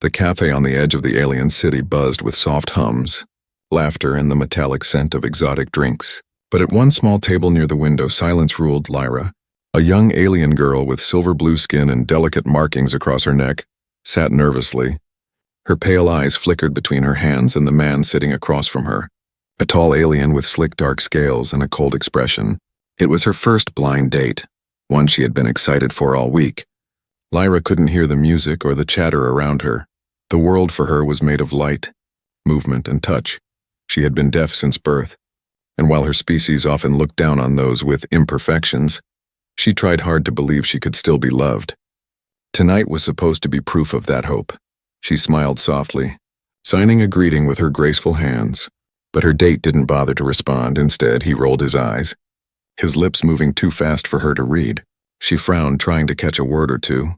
The cafe on the edge of the alien city buzzed with soft hums, laughter, and the metallic scent of exotic drinks. But at one small table near the window, silence ruled. Lyra, a young alien girl with silver blue skin and delicate markings across her neck, sat nervously. Her pale eyes flickered between her hands and the man sitting across from her, a tall alien with slick dark scales and a cold expression. It was her first blind date, one she had been excited for all week. Lyra couldn't hear the music or the chatter around her. The world for her was made of light, movement, and touch. She had been deaf since birth, and while her species often looked down on those with imperfections, she tried hard to believe she could still be loved. Tonight was supposed to be proof of that hope. She smiled softly, signing a greeting with her graceful hands, but her date didn't bother to respond. Instead, he rolled his eyes, his lips moving too fast for her to read. She frowned, trying to catch a word or two,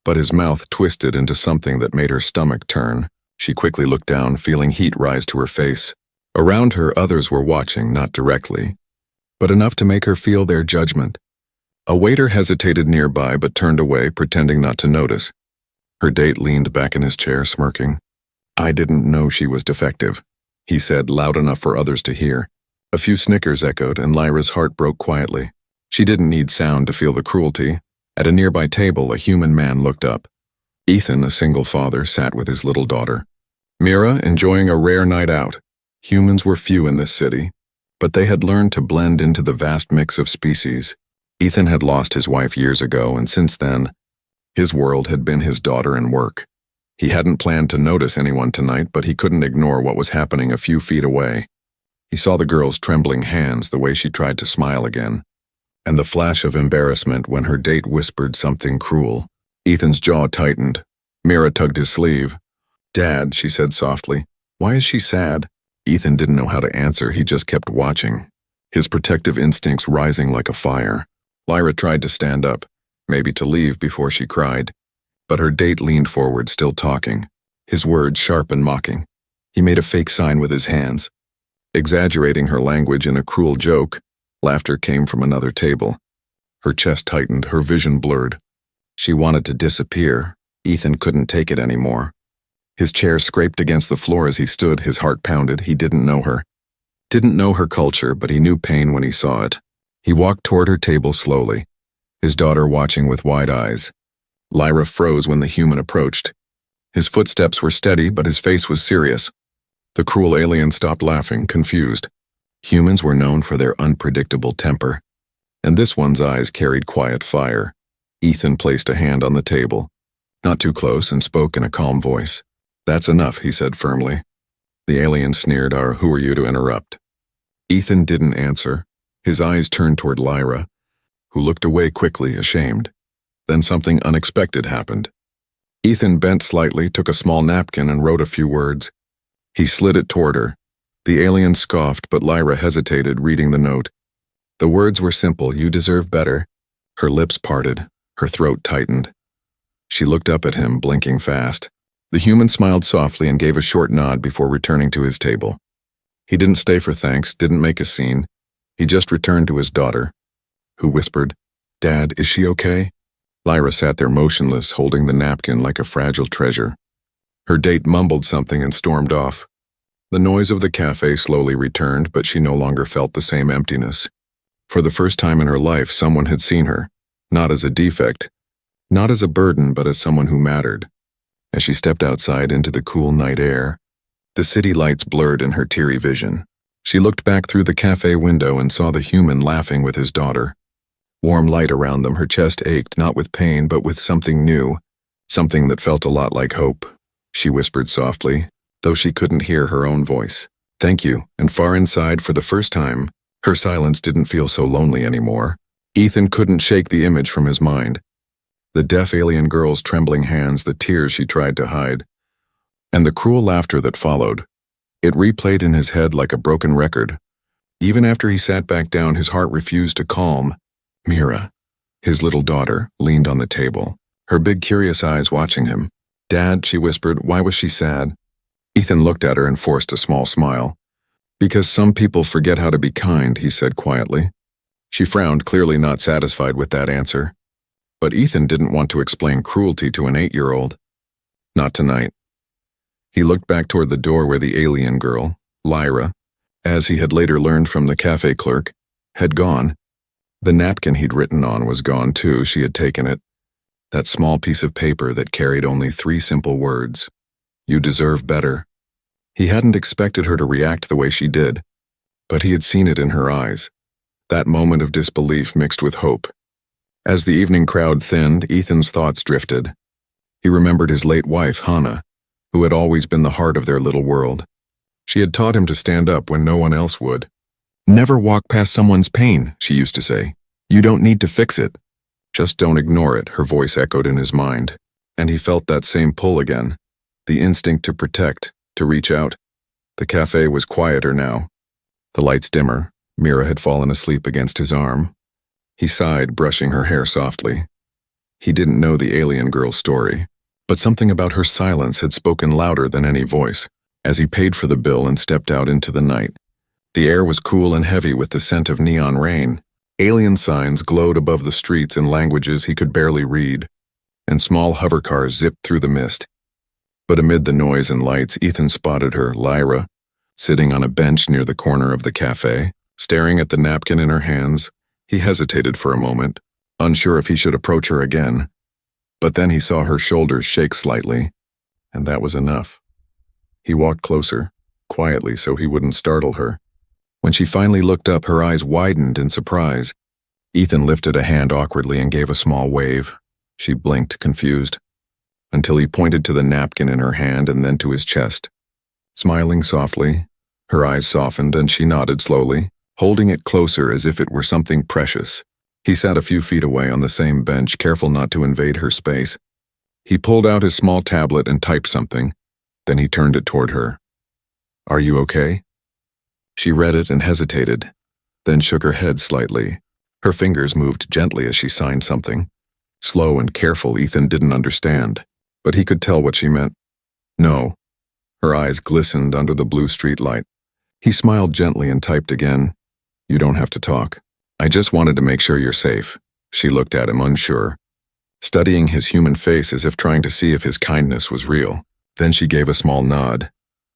but his mouth twisted into something that made her stomach turn. She quickly looked down, feeling heat rise to her face. Around her, others were watching, not directly, but enough to make her feel their judgment. A waiter hesitated nearby but turned away, pretending not to notice. Her date leaned back in his chair, smirking. "I didn't know she was defective," he said, loud enough for others to hear. A few snickers echoed, and Lyra's heart broke quietly. She didn't need sound to feel the cruelty. At a nearby table, a human man looked up. Ethan, a single father, sat with his little daughter. Mira, enjoying a rare night out. Humans were few in this city, but they had learned to blend into the vast mix of species. Ethan had lost his wife years ago, and since then, his world had been his daughter and work. He hadn't planned to notice anyone tonight, but he couldn't ignore what was happening a few feet away. He saw the girl's trembling hands, the way she tried to smile again, and the flash of embarrassment when her date whispered something cruel. Ethan's jaw tightened. Mira tugged his sleeve. "Dad," she said softly, "why is she sad?" Ethan didn't know how to answer. He just kept watching, his protective instincts rising like a fire. Lyra tried to stand up, maybe to leave before she cried, but her date leaned forward, still talking, his words sharp and mocking. He made a fake sign with his hands, exaggerating her language in a cruel joke. Laughter came from another table. Her chest tightened, her vision blurred. She wanted to disappear. Ethan couldn't take it anymore. His chair scraped against the floor as he stood, his heart pounded. He didn't know her. Didn't know her culture, but he knew pain when he saw it. He walked toward her table slowly, his daughter watching with wide eyes. Lyra froze when the human approached. His footsteps were steady, but his face was serious. The cruel alien stopped laughing, confused. Humans were known for their unpredictable temper, and this one's eyes carried quiet fire. Ethan placed a hand on the table, not too close, and spoke in a calm voice. "That's enough," he said firmly. The alien sneered, "Who are you to interrupt?" Ethan didn't answer. His eyes turned toward Lyra, who looked away quickly, ashamed. Then something unexpected happened. Ethan bent slightly, took a small napkin, and wrote a few words. He slid it toward her. The alien scoffed, but Lyra hesitated, reading the note. The words were simple: "You deserve better." Her lips parted, her throat tightened. She looked up at him, blinking fast. The human smiled softly and gave a short nod before returning to his table. He didn't stay for thanks, didn't make a scene. He just returned to his daughter, who whispered, "Dad, is she okay?" Lyra sat there motionless, holding the napkin like a fragile treasure. Her date mumbled something and stormed off. The noise of the cafe slowly returned, but she no longer felt the same emptiness. For the first time in her life, someone had seen her, not as a defect, not as a burden, but as someone who mattered. As she stepped outside into the cool night air, the city lights blurred in her teary vision. She looked back through the cafe window and saw the human laughing with his daughter. Warm light around them, her chest ached, not with pain, but with something new, something that felt a lot like hope. She whispered softly, though she couldn't hear her own voice. "Thank you," and far inside, for the first time, her silence didn't feel so lonely anymore. Ethan couldn't shake the image from his mind. The deaf alien girl's trembling hands, the tears she tried to hide, and the cruel laughter that followed. It replayed in his head like a broken record. Even after he sat back down, his heart refused to calm. Mira, his little daughter, leaned on the table, her big curious eyes watching him. "Dad," she whispered, "why was she sad?" Ethan looked at her and forced a small smile. "Because some people forget how to be kind," he said quietly. She frowned, clearly not satisfied with that answer. But Ethan didn't want to explain cruelty to an 8-year-old. Not tonight. He looked back toward the door where the alien girl, Lyra, as he had later learned from the cafe clerk, had gone. The napkin he'd written on was gone too. She had taken it. That small piece of paper that carried only 3 simple words. You deserve better. He hadn't expected her to react the way she did, but he had seen it in her eyes. That moment of disbelief mixed with hope. As the evening crowd thinned, Ethan's thoughts drifted. He remembered his late wife, Hannah, who had always been the heart of their little world. She had taught him to stand up when no one else would. Never walk past someone's pain, she used to say. You don't need to fix it. Just don't ignore it, her voice echoed in his mind. And he felt that same pull again. The instinct to protect, to reach out. The cafe was quieter now. The lights dimmer. Mira had fallen asleep against his arm. He sighed, brushing her hair softly. He didn't know the alien girl's story, but something about her silence had spoken louder than any voice. As he paid for the bill and stepped out into the night, the air was cool and heavy with the scent of neon rain. Alien signs glowed above the streets in languages he could barely read, and small hovercars zipped through the mist. But amid the noise and lights, Ethan spotted her, Lyra, sitting on a bench near the corner of the cafe, staring at the napkin in her hands. He hesitated for a moment, unsure if he should approach her again. But then he saw her shoulders shake slightly, and that was enough. He walked closer, quietly so he wouldn't startle her. When she finally looked up, her eyes widened in surprise. Ethan lifted a hand awkwardly and gave a small wave. She blinked, confused, until he pointed to the napkin in her hand and then to his chest. Smiling softly, her eyes softened and she nodded slowly, holding it closer as if it were something precious. He sat a few feet away on the same bench, careful not to invade her space. He pulled out his small tablet and typed something. Then he turned it toward her. Are you okay? She read it and hesitated, then shook her head slightly. Her fingers moved gently as she signed something. Slow and careful, Ethan didn't understand, but he could tell what she meant. No. Her eyes glistened under the blue streetlight. He smiled gently and typed again. You don't have to talk. I just wanted to make sure you're safe. She looked at him, unsure, studying his human face as if trying to see if his kindness was real. Then she gave a small nod,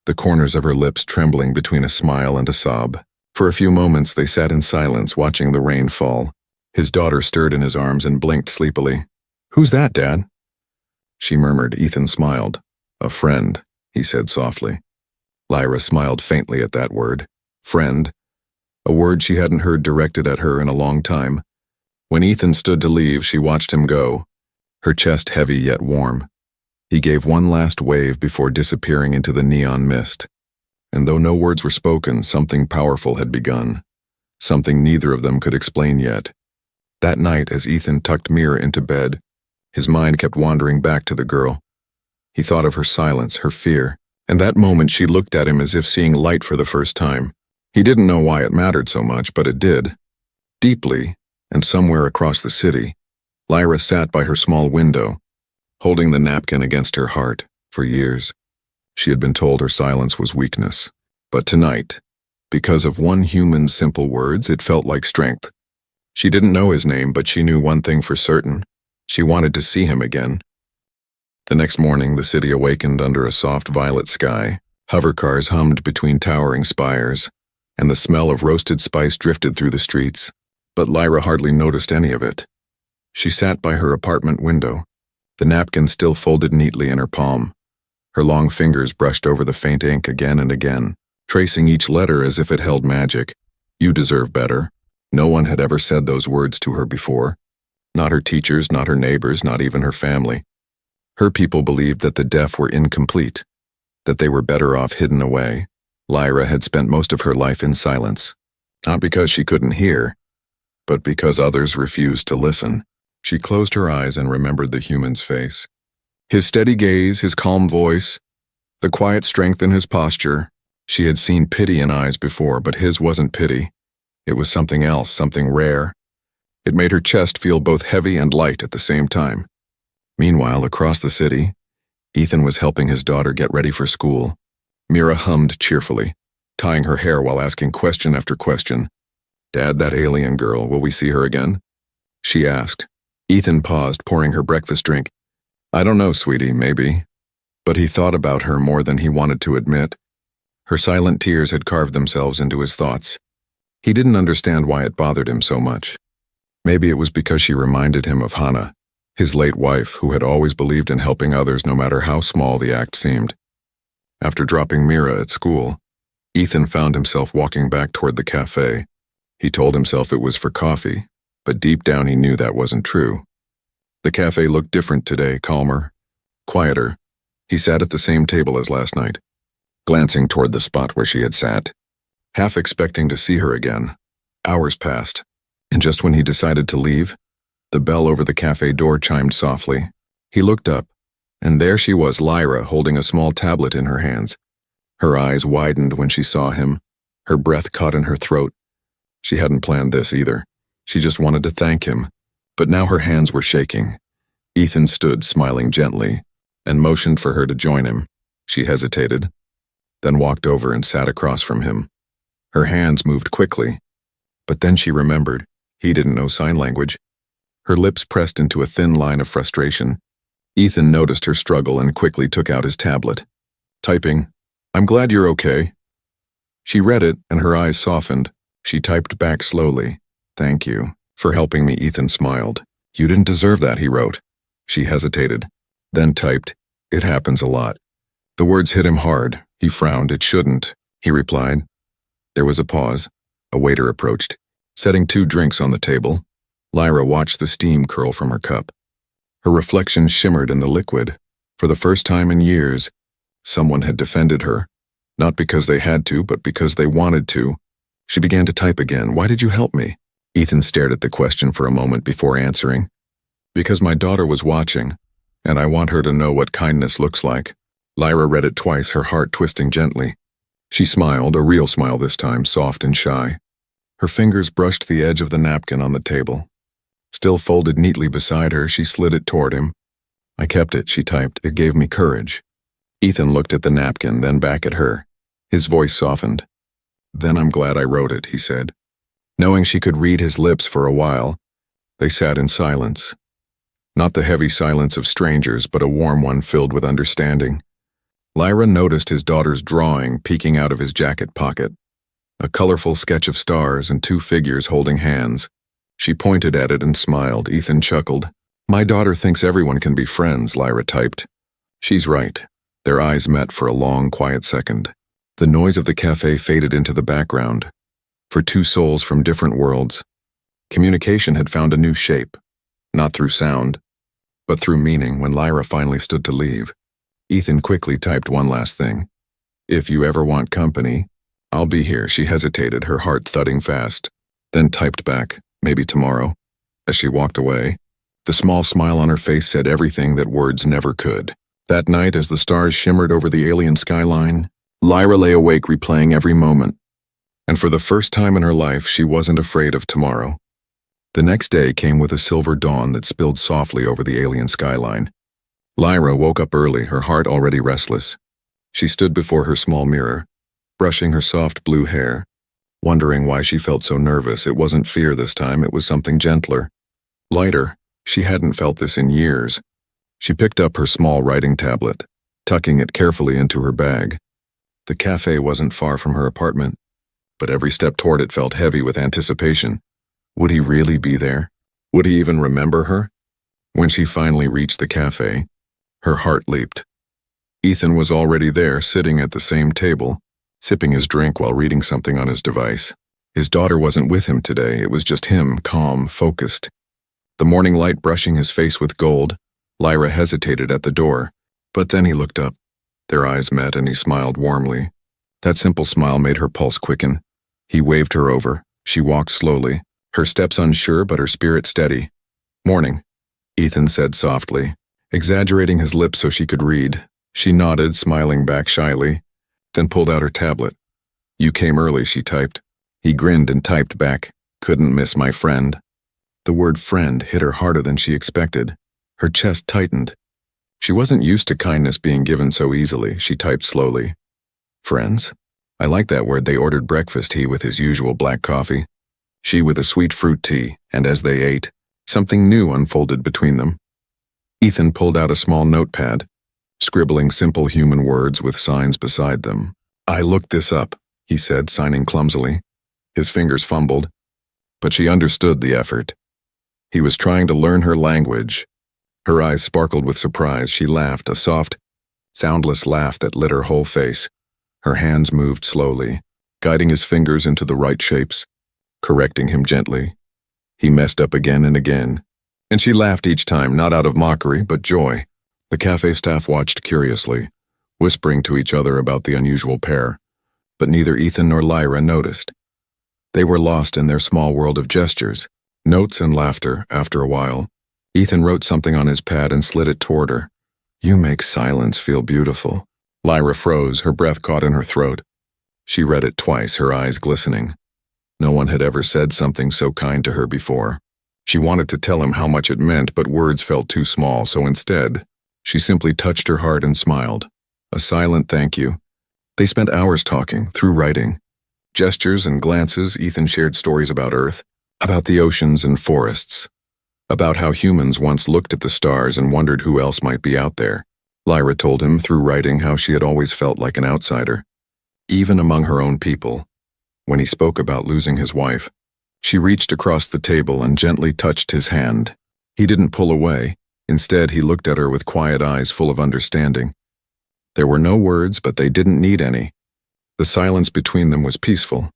the corners of her lips trembling between a smile and a sob. For a few moments they sat in silence, watching the rain fall. His daughter stirred in his arms and blinked sleepily. Who's that, Dad? She murmured. Ethan smiled. A friend, he said softly. Lyra smiled faintly at that word. Friend. A word she hadn't heard directed at her in a long time. When Ethan stood to leave, she watched him go, her chest heavy yet warm. He gave one last wave before disappearing into the neon mist. And though no words were spoken, something powerful had begun. Something neither of them could explain yet. That night, as Ethan tucked Mira into bed, his mind kept wandering back to the girl. He thought of her silence, her fear, and that moment she looked at him as if seeing light for the first time. He didn't know why it mattered so much, but it did. Deeply, and somewhere across the city, Lyra sat by her small window, holding the napkin against her heart. For years, she had been told her silence was weakness. But tonight, because of one human's simple words, it felt like strength. She didn't know his name, but she knew one thing for certain. She wanted to see him again. The next morning, the city awakened under a soft violet sky. Hovercars hummed between towering spires, and the smell of roasted spice drifted through the streets. But Lyra hardly noticed any of it. She sat by her apartment window, the napkin still folded neatly in her palm. Her long fingers brushed over the faint ink again and again, tracing each letter as if it held magic. You deserve better. No one had ever said those words to her before. Not her teachers, not her neighbors, not even her family. Her people believed that the deaf were incomplete, that they were better off hidden away. Lyra had spent most of her life in silence, not because she couldn't hear, but because others refused to listen. She closed her eyes and remembered the human's face. His steady gaze, his calm voice, the quiet strength in his posture. She had seen pity in eyes before, but his wasn't pity. It was something else, something rare. It made her chest feel both heavy and light at the same time. Meanwhile, across the city, Ethan was helping his daughter get ready for school. Mira hummed cheerfully, tying her hair while asking question after question. Dad, that alien girl, will we see her again? She asked. Ethan paused, pouring her breakfast drink. I don't know, sweetie, maybe. But he thought about her more than he wanted to admit. Her silent tears had carved themselves into his thoughts. He didn't understand why it bothered him so much. Maybe it was because she reminded him of Hannah, his late wife, who had always believed in helping others no matter how small the act seemed. After dropping Mira at school, Ethan found himself walking back toward the café. He told himself it was for coffee, but deep down he knew that wasn't true. The café looked different today, calmer, quieter. He sat at the same table as last night, glancing toward the spot where she had sat, half expecting to see her again. Hours passed, and just when he decided to leave, the bell over the café door chimed softly. He looked up, and there she was, Lyra, holding a small tablet in her hands. Her eyes widened when she saw him, her breath caught in her throat. She hadn't planned this either. She just wanted to thank him, but now her hands were shaking. Ethan stood, smiling gently, and motioned for her to join him. She hesitated, then walked over and sat across from him. Her hands moved quickly, but then she remembered. He didn't know sign language. Her lips pressed into a thin line of frustration. Ethan noticed her struggle and quickly took out his tablet. Typing, "I'm glad you're okay." She read it, and her eyes softened. She typed back slowly, "Thank you for helping me." Ethan smiled. "You didn't deserve that," he wrote. She hesitated, then typed, "It happens a lot." The words hit him hard. He frowned. "It shouldn't," he replied. There was a pause. A waiter approached, setting 2 drinks on the table. Lyra watched the steam curl from her cup. Her reflection shimmered in the liquid. For the first time in years, someone had defended her, not because they had to, but because they wanted to. She began to type again. "Why did you help me?" Ethan stared at the question for a moment before answering. "Because my daughter was watching, and I want her to know what kindness looks like." Lyra read it twice, her heart twisting gently. She smiled, a real smile this time, soft and shy. Her fingers brushed the edge of the napkin on the table. Still folded neatly beside her, she slid it toward him. "I kept it," she typed. "It gave me courage." Ethan looked at the napkin, then back at her. His voice softened. "Then I'm glad I wrote it," he said. Knowing she could read his lips for a while, they sat in silence. Not the heavy silence of strangers, but a warm one filled with understanding. Lyra noticed his daughter's drawing peeking out of his jacket pocket. A colorful sketch of stars and 2 figures holding hands. She pointed at it and smiled. Ethan chuckled. "My daughter thinks everyone can be friends," Lyra typed. "She's right." Their eyes met for a long, quiet second. The noise of the café faded into the background. For 2 souls from different worlds, communication had found a new shape, not through sound, but through meaning. When Lyra finally stood to leave, Ethan quickly typed one last thing. "If you ever want company, I'll be here." She hesitated, her heart thudding fast, then typed back, "Maybe tomorrow." As she walked away, the small smile on her face said everything that words never could. That night, as the stars shimmered over the alien skyline, Lyra lay awake replaying every moment. And for the first time in her life, she wasn't afraid of tomorrow. The next day came with a silver dawn that spilled softly over the alien skyline. Lyra woke up early, her heart already restless. She stood before her small mirror, brushing her soft blue hair, wondering why she felt so nervous. It wasn't fear this time, it was something gentler, lighter. She hadn't felt this in years. She picked up her small writing tablet, tucking it carefully into her bag. The café wasn't far from her apartment, but every step toward it felt heavy with anticipation. Would he really be there? Would he even remember her? When she finally reached the café, her heart leaped. Ethan was already there, sitting at the same table, sipping his drink while reading something on his device. His daughter wasn't with him today, it was just him, calm, focused. The morning light brushing his face with gold. Lyra hesitated at the door, but then he looked up. Their eyes met and he smiled warmly. That simple smile made her pulse quicken. He waved her over. She walked slowly, her steps unsure but her spirit steady. "Morning," Ethan said softly, exaggerating his lips so she could read. She nodded, smiling back shyly, then pulled out her tablet. "You came early," she typed. He grinned and typed back, "Couldn't miss my friend." The word friend hit her harder than she expected. Her chest tightened. She wasn't used to kindness being given so easily. She typed slowly. "Friends? I like that word." They ordered breakfast, he with his usual black coffee, she with a sweet fruit tea, and as they ate, something new unfolded between them. Ethan pulled out a small notepad. scribbling simple human words with signs beside them. "I looked this up," he said, signing clumsily. His fingers fumbled, but she understood the effort. He was trying to learn her language. Her eyes sparkled with surprise. She laughed, a soft, soundless laugh that lit her whole face. Her hands moved slowly, guiding his fingers into the right shapes, correcting him gently. He messed up again and again, and she laughed each time, not out of mockery, but joy. The cafe staff watched curiously, whispering to each other about the unusual pair, but neither Ethan nor Lyra noticed. They were lost in their small world of gestures, notes and laughter. After a while, Ethan wrote something on his pad and slid it toward her. "You make silence feel beautiful." Lyra froze, her breath caught in her throat. She read it twice, her eyes glistening. No one had ever said something so kind to her before. She wanted to tell him how much it meant, but words felt too small, so instead, she simply touched her heart and smiled. A silent thank you. They spent hours talking, through writing. Gestures and glances. Ethan shared stories about Earth, about the oceans and forests, about how humans once looked at the stars and wondered who else might be out there. Lyra told him through writing how she had always felt like an outsider, even among her own people. When he spoke about losing his wife, she reached across the table and gently touched his hand. He didn't pull away. Instead, he looked at her with quiet eyes full of understanding. There were no words, but they didn't need any. The silence between them was peaceful.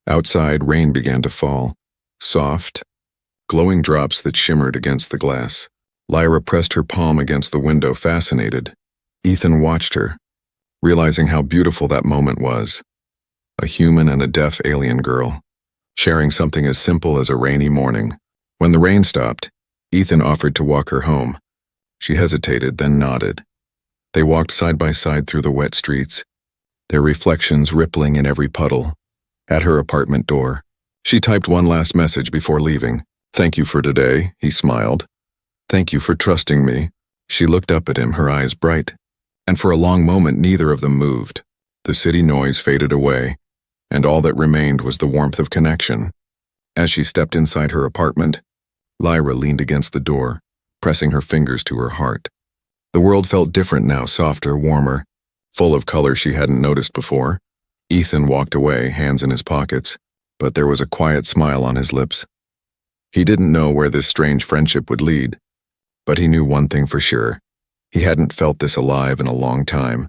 Outside, rain began to fall, soft, glowing drops that shimmered against the glass. Lyra pressed her palm against the window, fascinated. Ethan watched her, realizing how beautiful that moment was. A human and a deaf alien girl, sharing something as simple as a rainy morning. When the rain stopped, Ethan offered to walk her home. She hesitated, then nodded. They walked side by side through the wet streets, their reflections rippling in every puddle. At her apartment door, she typed one last message before leaving. "Thank you for today," he smiled. "Thank you for trusting me." She looked up at him, her eyes bright, and for a long moment neither of them moved. The city noise faded away, and all that remained was the warmth of connection. As she stepped inside her apartment, Lyra leaned against the door, pressing her fingers to her heart. The world felt different now, softer, warmer, full of color she hadn't noticed before. Ethan walked away, hands in his pockets, but there was a quiet smile on his lips. He didn't know where this strange friendship would lead, but he knew one thing for sure. He hadn't felt this alive in a long time,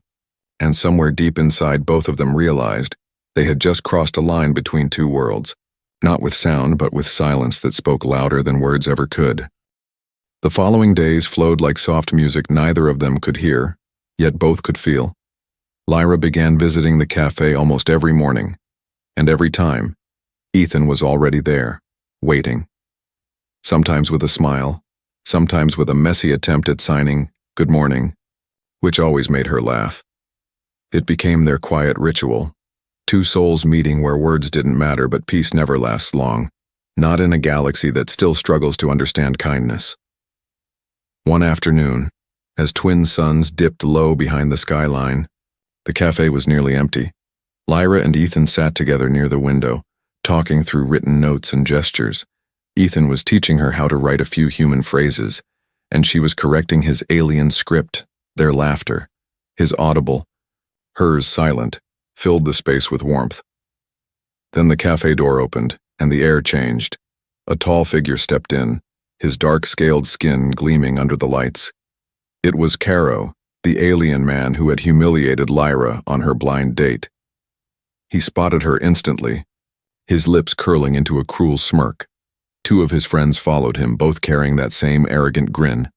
and somewhere deep inside both of them realized they had just crossed a line between two worlds, not with sound but with silence that spoke louder than words ever could. The following days flowed like soft music neither of them could hear, yet both could feel. Lyra began visiting the cafe almost every morning, and every time, Ethan was already there, waiting. Sometimes with a smile, sometimes with a messy attempt at signing, "Good morning," which always made her laugh. It became their quiet ritual, two souls meeting where words didn't matter but peace never lasts long, not in a galaxy that still struggles to understand kindness. One afternoon, as twin suns dipped low behind the skyline, the cafe was nearly empty. Lyra and Ethan sat together near the window, talking through written notes and gestures. Ethan was teaching her how to write a few human phrases, and she was correcting his alien script. Their laughter, his audible, hers silent, filled the space with warmth. Then the cafe door opened, and the air changed. A tall figure stepped in, his dark-scaled skin gleaming under the lights. It was Caro, the alien man who had humiliated Lyra on her blind date. He spotted her instantly, his lips curling into a cruel smirk. Two of his friends followed him, both carrying that same arrogant grin.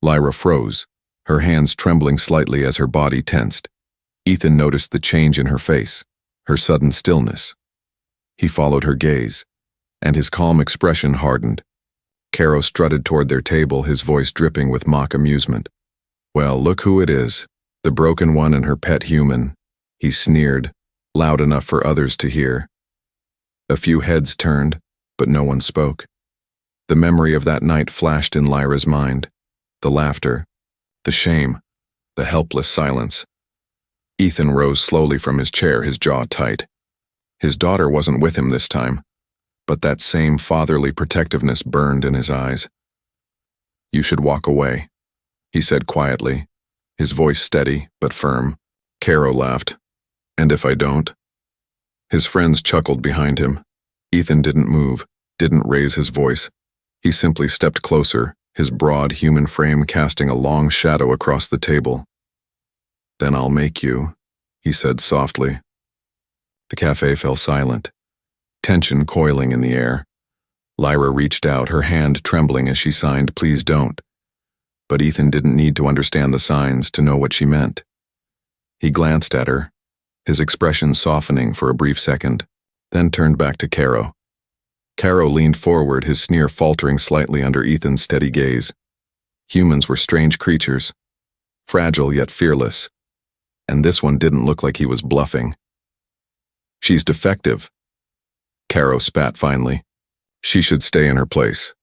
Lyra froze, her hands trembling slightly as her body tensed. Ethan noticed the change in her face, her sudden stillness. He followed her gaze, and his calm expression hardened. Caro strutted toward their table, his voice dripping with mock amusement. "Well, look who it is, the broken one and her pet human," he sneered, loud enough for others to hear. A few heads turned, but no one spoke. The memory of that night flashed in Lyra's mind. The laughter, the shame, the helpless silence. Ethan rose slowly from his chair, his jaw tight. His daughter wasn't with him this time, but that same fatherly protectiveness burned in his eyes. "You should walk away," he said quietly, his voice steady but firm. Caro laughed. And if I don't? His friends chuckled behind him. Ethan didn't move, didn't raise his voice. He simply stepped closer, his broad human frame casting a long shadow across the table. Then I'll make you, he said softly. The cafe fell silent, tension coiling in the air. Lyra reached out, her hand trembling as she signed, "Please don't." But Ethan didn't need to understand the signs to know what she meant. He glanced at her, his expression softening for a brief second, then turned back to Caro. Caro leaned forward, his sneer faltering slightly under Ethan's steady gaze. Humans were strange creatures, fragile yet fearless, and this one didn't look like he was bluffing. "She's defective," Caro spat finally. "She should stay in her place."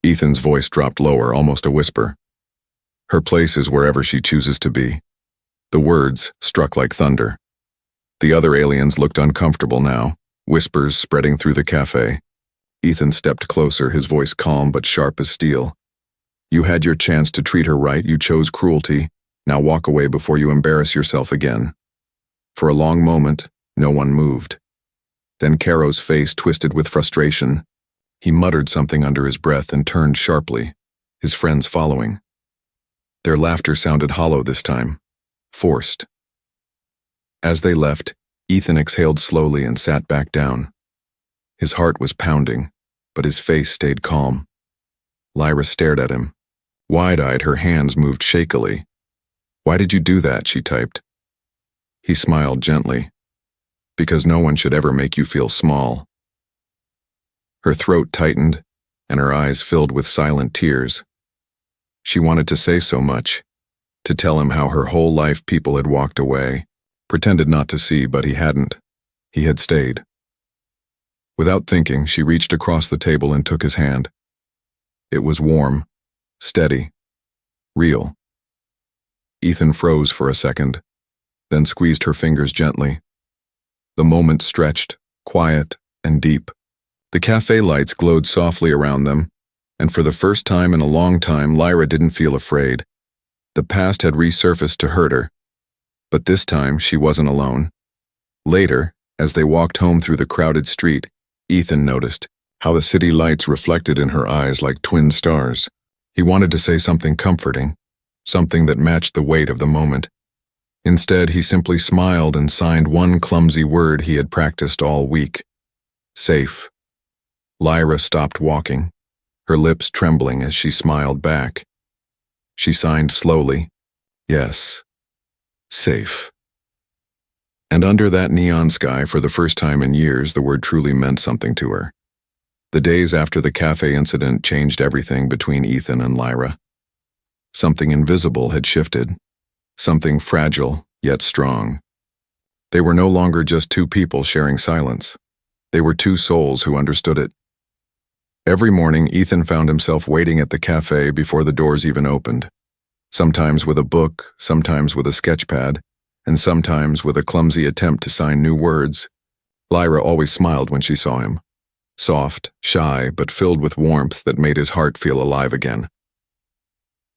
Ethan's voice dropped lower, almost a whisper. "Her place is wherever she chooses to be." The words struck like thunder. The other aliens looked uncomfortable now, whispers spreading through the cafe. Ethan stepped closer, his voice calm but sharp as steel. "You had your chance to treat her right, you chose cruelty. Now walk away before you embarrass yourself again." For a long moment, no one moved. Then Caro's face twisted with frustration. He muttered something under his breath and turned sharply, his friends following. Their laughter sounded hollow this time, forced. As they left, Ethan exhaled slowly and sat back down. His heart was pounding, but his face stayed calm. Lyra stared at him. Wide-eyed, her hands moved shakily. "Why did you do that?" she typed. He smiled gently. "Because no one should ever make you feel small." Her throat tightened, and her eyes filled with silent tears. She wanted to say so much, to tell him how her whole life people had walked away, pretended not to see, but he hadn't. He had stayed. Without thinking, she reached across the table and took his hand. It was warm, steady, real. Ethan froze for a second, then squeezed her fingers gently. The moment stretched, quiet and deep. The cafe lights glowed softly around them, and for the first time in a long time, Lyra didn't feel afraid. The past had resurfaced to hurt her, but this time she wasn't alone. Later, as they walked home through the crowded street, Ethan noticed how the city lights reflected in her eyes like twin stars. He wanted to say something comforting, something that matched the weight of the moment. Instead, he simply smiled and signed one clumsy word he had practiced all week. Safe. Lyra stopped walking, her lips trembling as she smiled back. She signed slowly, yes, safe. And under that neon sky, for the first time in years, the word truly meant something to her. The days after the cafe incident changed everything between Ethan and Lyra. Something invisible had shifted, something fragile yet strong. They were no longer just two people sharing silence. They were two souls who understood it. Every morning, Ethan found himself waiting at the cafe before the doors even opened, sometimes with a book, sometimes with a sketch pad, and sometimes with a clumsy attempt to sign new words. Lyra always smiled when she saw him, soft, shy, but filled with warmth that made his heart feel alive again.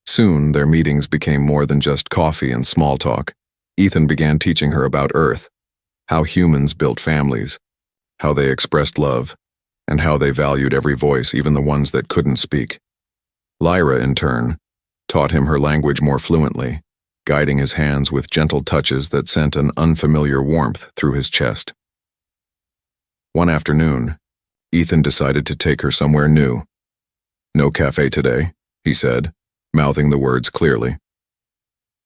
Soon, their meetings became more than just coffee and small talk. Ethan began teaching her about Earth, how humans built families, how they expressed love, and how they valued every voice, even the ones that couldn't speak. Lyra, in turn, taught him her language more fluently, guiding his hands with gentle touches that sent an unfamiliar warmth through his chest. One afternoon, Ethan decided to take her somewhere new. "No cafe today," he said, mouthing the words clearly.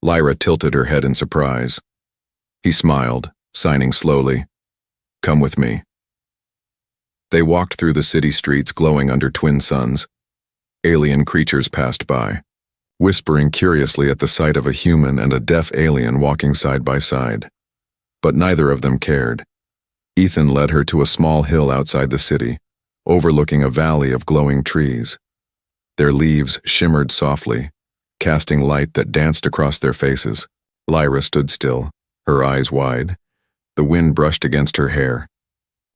Lyra tilted her head in surprise. He smiled, signing slowly, "Come with me." They walked through the city streets glowing under twin suns. Alien creatures passed by, whispering curiously at the sight of a human and a deaf alien walking side by side. But neither of them cared. Ethan led her to a small hill outside the city, overlooking a valley of glowing trees. Their leaves shimmered softly, casting light that danced across their faces. Lyra stood still, her eyes wide. The wind brushed against her hair,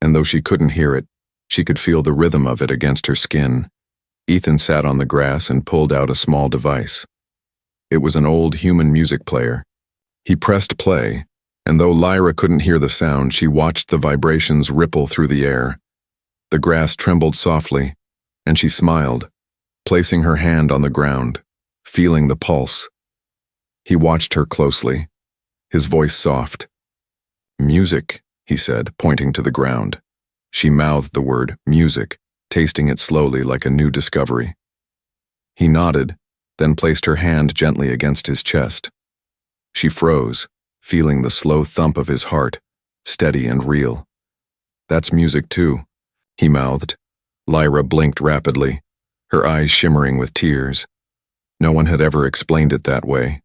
and though she couldn't hear it, she could feel the rhythm of it against her skin. Ethan sat on the grass and pulled out a small device. It was an old human music player. He pressed play, and though Lyra couldn't hear the sound, she watched the vibrations ripple through the air. The grass trembled softly, and she smiled, placing her hand on the ground, feeling the pulse. He watched her closely, his voice soft. "Music," he said, pointing to the ground. She mouthed the word music, tasting it slowly like a new discovery. He nodded, then placed her hand gently against his chest. She froze, feeling the slow thump of his heart, steady and real. "That's music too," he mouthed. Lyra blinked rapidly, her eyes shimmering with tears. No one had ever explained it that way.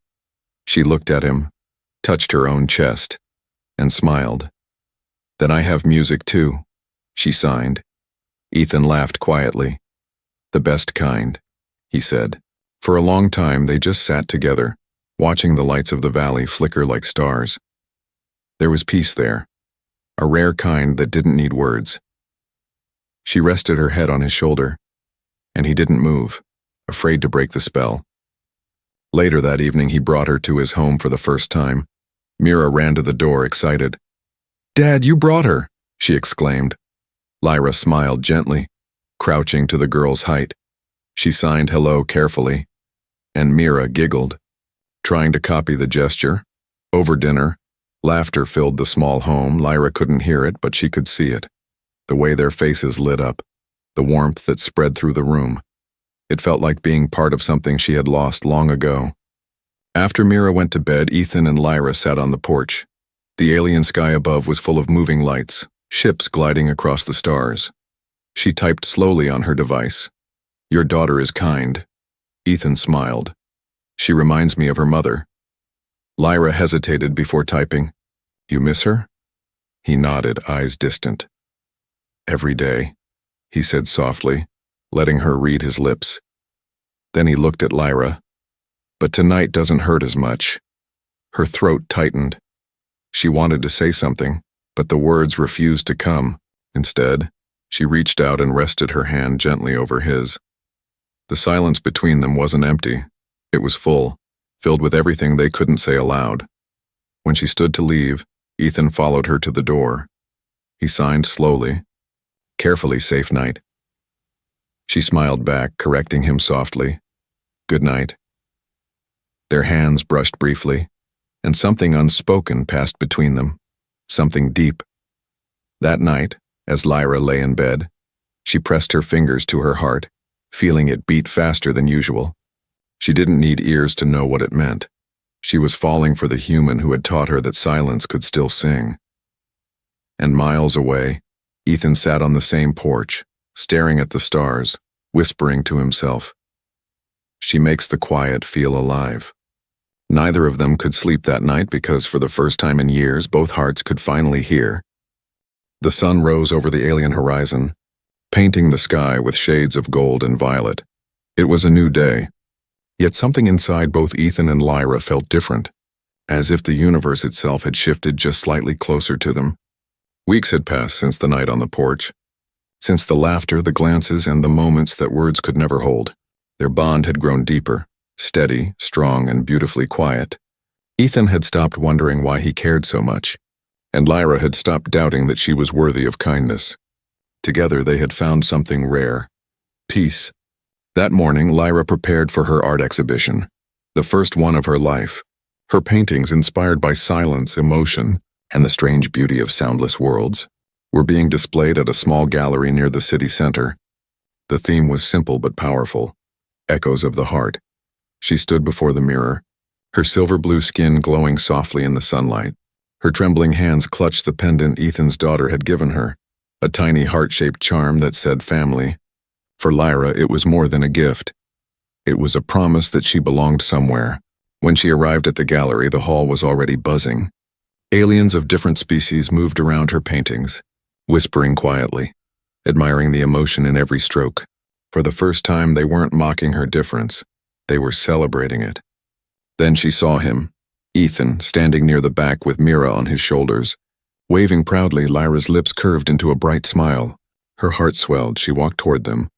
She looked at him, touched her own chest, and smiled. "Then I have music too," she signed. Ethan laughed quietly. "The best kind," he said. For a long time they just sat together, watching the lights of the valley flicker like stars. There was peace there, a rare kind that didn't need words. She rested her head on his shoulder, and he didn't move, afraid to break the spell. Later that evening he brought her to his home for the first time. Mira ran to the door, excited. "Dad, you brought her!" she exclaimed. Lyra smiled gently, crouching to the girl's height. She signed hello carefully, and Mira giggled, trying to copy the gesture. Over dinner, laughter filled the small home. Lyra couldn't hear it, but she could see it. The way their faces lit up, the warmth that spread through the room. It felt like being part of something she had lost long ago. After Mira went to bed, Ethan and Lyra sat on the porch. The alien sky above was full of moving lights, ships gliding across the stars. She typed slowly on her device. "Your daughter is kind." Ethan smiled. "She reminds me of her mother." Lyra hesitated before typing. "You miss her?" He nodded, eyes distant. "Every day," he said softly, letting her read his lips. Then he looked at Lyra. "But tonight doesn't hurt as much." Her throat tightened. She wanted to say something, but the words refused to come. Instead, she reached out and rested her hand gently over his. The silence between them wasn't empty. It was full, filled with everything they couldn't say aloud. When she stood to leave, Ethan followed her to the door. He signed slowly. "Carefully, safe night." She smiled back, correcting him softly. "Good night." Their hands brushed briefly, and something unspoken passed between them, something deep. That night, as Lyra lay in bed, she pressed her fingers to her heart, feeling it beat faster than usual. She didn't need ears to know what it meant. She was falling for the human who had taught her that silence could still sing. And miles away, Ethan sat on the same porch, staring at the stars, whispering to himself. She makes the quiet feel alive. Neither of them could sleep that night because for the first time in years, both hearts could finally hear. The sun rose over the alien horizon, painting the sky with shades of gold and violet. It was a new day. Yet something inside both Ethan and Lyra felt different, as if the universe itself had shifted just slightly closer to them. Weeks had passed since the night on the porch, since the laughter, the glances, and the moments that words could never hold. Their bond had grown deeper, steady, strong, and beautifully quiet. Ethan had stopped wondering why he cared so much, and Lyra had stopped doubting that she was worthy of kindness. Together they had found something rare: peace. That morning, Lyra prepared for her art exhibition, the first one of her life. Her paintings, inspired by silence, emotion, and the strange beauty of soundless worlds, were being displayed at a small gallery near the city center. The theme was simple but powerful: echoes of the heart. She stood before the mirror, her silver blue skin glowing softly in the sunlight. Her trembling hands clutched the pendant Ethan's daughter had given her, a tiny heart-shaped charm that said family. For Lyra, it was more than a gift. It was a promise that she belonged somewhere. When she arrived at the gallery, the hall was already buzzing. Aliens of different species moved around her paintings, whispering quietly, admiring the emotion in every stroke. For the first time, they weren't mocking her difference. They were celebrating it. Then she saw him, Ethan, standing near the back with Mira on his shoulders. Waving proudly, Lyra's lips curved into a bright smile. Her heart swelled. She walked toward them,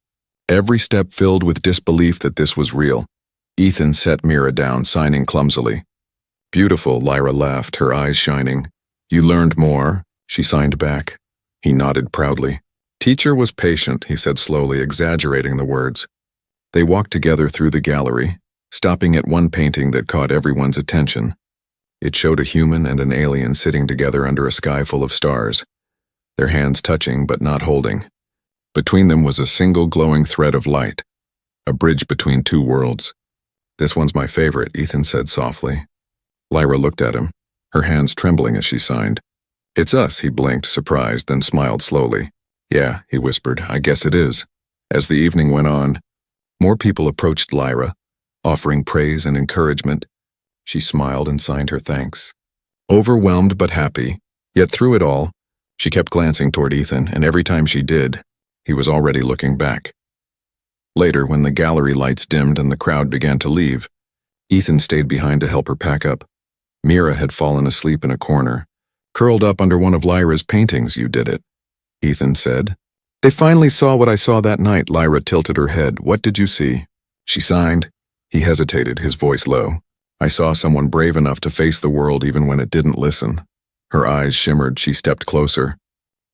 every step filled with disbelief that this was real. Ethan set Mira down, signing clumsily. Beautiful, Lyra laughed, her eyes shining. You learned more? She signed back. He nodded proudly. Teacher was patient, he said slowly, exaggerating the words. They walked together through the gallery, stopping at one painting that caught everyone's attention. It showed a human and an alien sitting together under a sky full of stars, their hands touching but not holding. Between them was a single glowing thread of light, a bridge between two worlds. This one's my favorite, Ethan said softly. Lyra looked at him, her hands trembling as she signed. It's us, he blinked, surprised, then smiled slowly. Yeah, he whispered, I guess it is. As the evening went on, more people approached Lyra, offering praise and encouragement. She smiled and signed her thanks. Overwhelmed but happy, yet through it all, she kept glancing toward Ethan, and every time she did, he was already looking back. Later, when the gallery lights dimmed and the crowd began to leave, Ethan stayed behind to help her pack up. Mira had fallen asleep in a corner, curled up under one of Lyra's paintings. You did it, Ethan said. They finally saw what I saw that night. Lyra tilted her head. What did you see? She signed. He hesitated, his voice low. I saw someone brave enough to face the world even when it didn't listen. Her eyes shimmered. She stepped closer.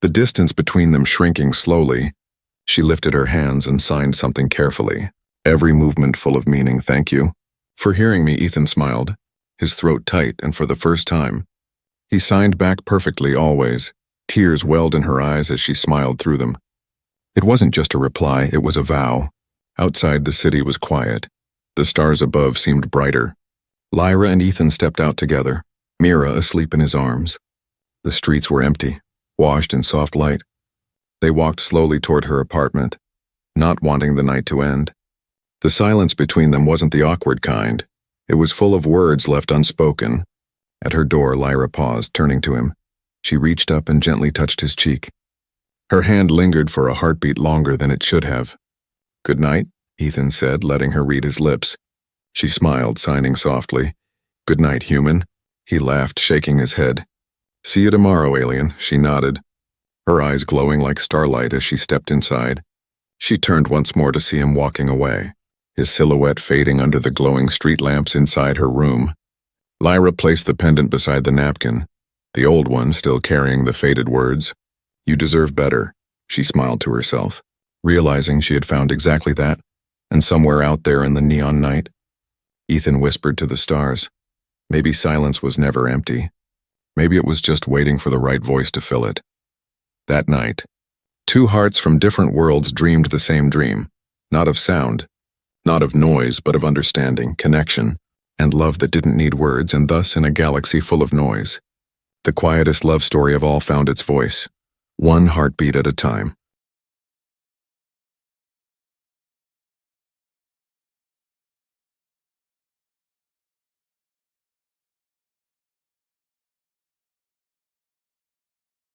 The distance between them shrinking slowly. She lifted her hands and signed something carefully. Every movement full of meaning. Thank you. For hearing me, Ethan smiled, his throat tight, and for the first time, he signed back perfectly always. Tears welled in her eyes as she smiled through them. It wasn't just a reply, it was a vow. Outside, the city was quiet. The stars above seemed brighter. Lyra and Ethan stepped out together, Mira asleep in his arms. The streets were empty, washed in soft light. They walked slowly toward her apartment, not wanting the night to end. The silence between them wasn't the awkward kind. It was full of words left unspoken. At her door, Lyra paused, turning to him. She reached up and gently touched his cheek. Her hand lingered for a heartbeat longer than it should have. Good night, Ethan said, letting her read his lips. She smiled, signing softly. Good night, human. He laughed, shaking his head. See you tomorrow, alien, she nodded, her eyes glowing like starlight as she stepped inside. She turned once more to see him walking away, his silhouette fading under the glowing street lamps inside her room. Lyra placed the pendant beside the napkin, the old one still carrying the faded words. You deserve better, she smiled to herself, realizing she had found exactly that, and somewhere out there in the neon night. Ethan whispered to the stars. Maybe silence was never empty. Maybe it was just waiting for the right voice to fill it. That night, two hearts from different worlds dreamed the same dream, not of sound, not of noise, but of understanding, connection, and love that didn't need words, and thus in a galaxy full of noise, the quietest love story of all found its voice, one heartbeat at a time.